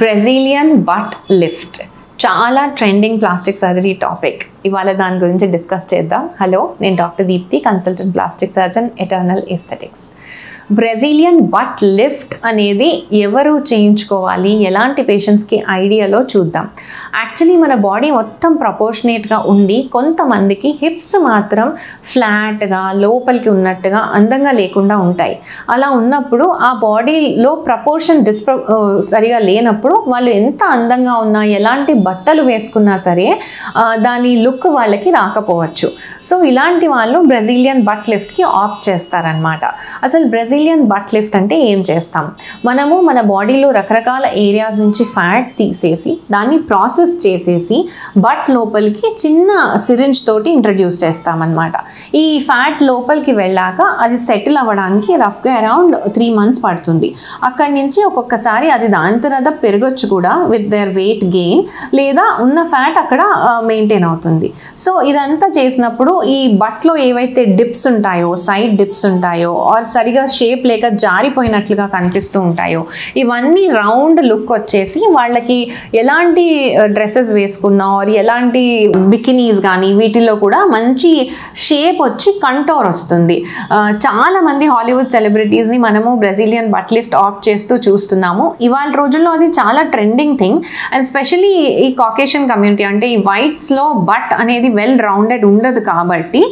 Brazilian butt lift చాలా trending plastic surgery topic. ఇవాళ దాని గురించి డిస్కస్ చేద్దాం. హలో, నేను doctor Deepti, consultant plastic surgeon, eternal aesthetics. Brazilian butt lift అనేది ఎవరు చేయించుకోవాలి, ఎలాంటి పేషెంట్స్కి ఐడియాలో చూద్దాం. యాక్చువల్లీ మన బాడీ మొత్తం ప్రపోర్షనేట్గా ఉండి కొంతమందికి హిప్స్ మాత్రం ఫ్లాట్గా లోపలికి ఉన్నట్టుగా అందంగా లేకుండా ఉంటాయి. అలా ఉన్నప్పుడు ఆ బాడీలో ప్రపోర్షన్ సరిగా లేనప్పుడు వాళ్ళు ఎంత అందంగా ఉన్నా ఎలాంటి బట్టలు వేసుకున్నా సరే దాని లుక్ వాళ్ళకి రాకపోవచ్చు. సో ఇలాంటి వాళ్ళు బ్రెజిలియన్ బట్ లిఫ్ట్కి ఆప్ట్ చేస్తారనమాట. అసలు బ్రెజిలియన్ బట్ లిఫ్ట్ అంటే ఏం చేస్తాం? మనము మన బాడీలో రకరకాల ఏరియాస్ నుంచి ఫ్యాట్ తీసేసి దాన్ని ప్రాసెస్ చేసేసి బట్ లోపలికి చిన్న సిరింజ్ తోటి ఇంట్రడ్యూస్ చేస్తామన్నమాట. ఈ ఫ్యాట్ లోపలికి వెళ్ళాక అది సెటిల్ అవ్వడానికి రఫ్గా అరౌండ్ 3 months పడుతుంది. అక్కడి నుంచి ఒక్కొక్కసారి అది దాని తర్వాత పెరగచ్చు కూడా విత్ దేర్ వెయిట్ గెయిన్, లేదా ఉన్న ఫ్యాట్ అక్కడ మెయింటైన్ అవుతుంది. సో ఇదంతా చేసినప్పుడు ఈ బట్లో ఏవైతే డిప్స్ ఉంటాయో, సైడ్ డిప్స్ ఉంటాయో ఆర్ సరిగా షేప్ లేక జారిపోయినట్లుగా కనిపిస్తూ ఉంటాయో, ఇవన్నీ రౌండ్ లుక్ వచ్చేసి వాళ్ళకి ఎలాంటి డ్రెస్సెస్ వేసుకున్నా ఆర్ ఎలాంటి బికినీస్ కానీ వీటిల్లో కూడా మంచి షేప్ వచ్చి కంటోర్ వస్తుంది. చాలామంది హాలీవుడ్ సెలబ్రిటీస్ని మనము బ్రెజిలియన్ బట్ లిఫ్ట్ ఆప్ట్ చేస్తూ చూస్తున్నాము. ఇవాళ రోజుల్లో అది చాలా ట్రెండింగ్ థింగ్. అండ్ స్పెషలీ ఈ కాకేషియన్ కమ్యూనిటీ అంటే ఈ వైట్స్లో బట్ అనేది వెల్ రౌండెడ్ ఉండదు కాబట్టి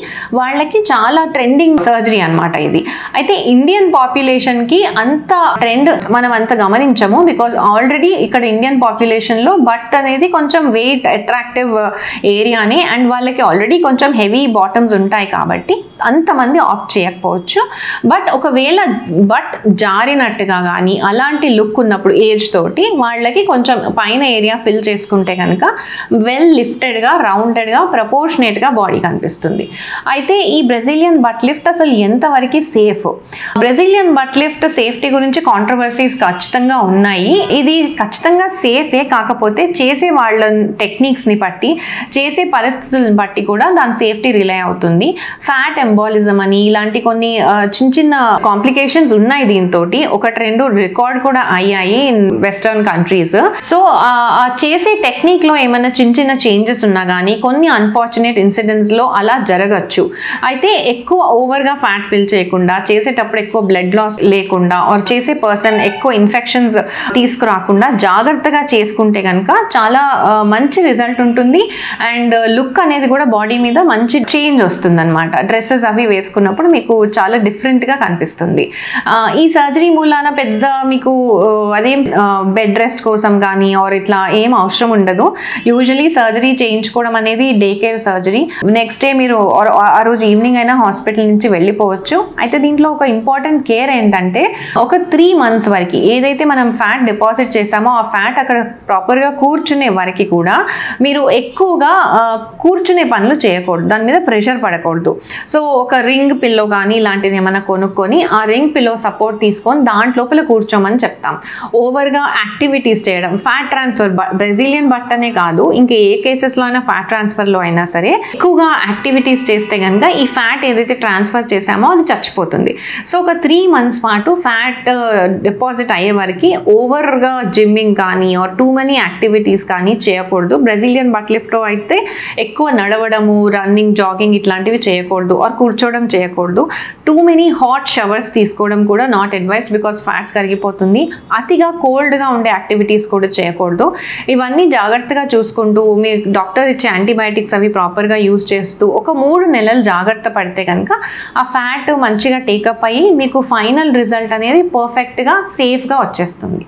వాళ్ళకి చాలా ట్రెండింగ్ సర్జరీ అనమాట ఇది. అయితే ఇండియన్ పాపులేషన్కి అంత ట్రెండ్ మనం అంత గమనించము, బికాజ్ ఆల్రెడీ ఇక్కడ ఇండియన్ పాపులేషన్లో బట్ అనేది కొంచెం వెయిట్ అట్రాక్టివ్ ఏరియానే అండ్ వాళ్ళకి ఆల్రెడీ కొంచెం హెవీ బాటమ్స్ ఉంటాయి కాబట్టి అంతమంది ఆప్ట్ చేయకపోవచ్చు. బట్ ఒకవేళ బట్ జారినట్టుగా కానీ అలాంటి లుక్ ఉన్నప్పుడు ఏజ్ తోటి వాళ్ళకి కొంచెం పైన ఏరియా ఫిల్ చేసుకుంటే కనుక వెల్ లిఫ్టెడ్గా, రౌండెడ్గా, ప్రపోర్షనేట్గా బాడీ కనిపిస్తుంది. అయితే ఈ బ్రెజిలియన్ బట్ లిఫ్ట్ అసలు ఎంతవరకు safe? Brazilian butt lift safety గురించి కాంట్రవర్సీస్ ఖచ్చితంగా ఉన్నాయి. ఇది ఖచ్చితంగా సేఫే, కాకపోతే చేసే వాళ్ళ టెక్నిక్స్ని బట్టి, చేసే పరిస్థితులను బట్టి కూడా దాని సేఫ్టీ రిలే అవుతుంది. ఫ్యాట్ ఎంబాలిజం అని ఇలాంటి కొన్ని చిన్న చిన్న కాంప్లికేషన్స్ ఉన్నాయి దీంతో. 1-2 రికార్డ్ కూడా అయ్యాయి ఇన్ వెస్టర్న్ కంట్రీస్. సో ఆ చేసే టెక్నిక్లో ఏమైనా చిన్న చిన్న చేంజెస్ ఉన్నా కానీ కొన్ని అన్ఫార్చునేట్ ఇన్సిడెంట్స్లో అలా జరగచ్చు. అయితే ఎక్కువ ఓవర్గా ఫ్యాట్ ఫిల్ చేయకుండా, చేసేటప్పుడు ఎక్కువ బ్లడ్ లాస్ లేకుండా ఆర్ చేసే పర్సన్ ఎక్కువ ఇన్ఫెక్షన్స్ తీసుకురాకుండా జాగ్రత్తగా చేసుకుంటే కనుక చాలా మంచి రిజల్ట్ ఉంటుంది. అండ్ లుక్ అనేది కూడా బాడీ మీద మంచి చేంజ్ వస్తుంది అనమాట. డ్రెస్సెస్ అవి వేసుకున్నప్పుడు మీకు చాలా డిఫరెంట్గా కనిపిస్తుంది. ఈ సర్జరీ మూలాన పెద్ద మీకు అదేం బెడ్ రెస్ట్ కోసం కానీ ఆర్ ఇట్లా ఏం అవసరం ఉండదు. యూజువలీ సర్జరీ చేయించుకోవడం అనేది day care surgery. Next day మీరు ఆ రోజు ఈవినింగ్ అయినా హాస్పిటల్ నుంచి వెళ్ళిపోవచ్చు. అయితే దీంట్లో ఒక ఇంపార్టెంట్ కేర్ ఏంటంటే ఒక 3 months వరకు ఏదైతే మనం ఫ్యాట్ డిపాజిట్ చేసామో ఆ ఫ్యాట్ అక్కడ ప్రాపర్గా కూర్చునే వరకు కూడా మీరు ఎక్కువగా కూర్చునే పనులు చేయకూడదు, దాని మీద ప్రెషర్ పడకూడదు. సో ఒక రింగ్ పిల్లో కానీ ఇలాంటిది ఏమైనా కొనుక్కొని ఆ రింగ్ పిల్లో సపోర్ట్ తీసుకొని దాంట్లోపల కూర్చోమని చెప్తాం. ఓవర్గా యాక్టివిటీస్ చేయడం, ఫ్యాట్ ట్రాన్స్ఫర్ బ్రెజిలియన్ బట్ అనే కాదు ఇంకా ఏ కేసెస్లో అయినా ఫ్యాట్ ట్రాన్స్ఫర్లో అయినా సరే ఎక్కువగా యాక్టివిటీస్ చేస్తే కనుక ఈ ఫ్యాట్ ఏదైతే ట్రాన్స్ఫర్ చేసామో అది చచ్చిపోతుంది. సో ఒక 3 months పాటు ఫ్యాట్ డిపాజిట్ అయ్యే వరకు ఓవర్గా జిమ్మింగ్ కానీ ఆర్ టూ మెనీ యాక్టివిటీస్ కానీ చేయకూడదు. బ్రెజిలియన్ బట్ లిఫ్ట్లో అయితే ఎక్కువ నడవడము, రన్నింగ్, జాగింగ్ ఇట్లాంటివి చేయకూడదు ఆర్ కూర్చోవడం చేయకూడదు. టూ మెనీ హాట్ షవర్స్ తీసుకోవడం కూడా నాట్ అడ్వైస్డ్, బికాస్ ఫ్యాట్ కరిగిపోతుంది. అతిగా కోల్డ్గా ఉండే యాక్టివిటీస్ కూడా చేయకూడదు. ఇవన్నీ జాగ్రత్తగా చూసుకుంటూ మీ డాక్టర్ ఇచ్చే యాంటీబయాటిక్స్ అవి ప్రాపర్గా యూజ్ చేస్తూ ఒక 3 నెలలు జాగ్రత్త పడితే కనుక ఆ ఫ్యాట్ మంచిగా టేకప్ అయ్యి మీకు ఫైనల్ రిజల్ట్ అనేది పర్ఫెక్ట్గా సేఫ్గా వచ్చేస్తుంది.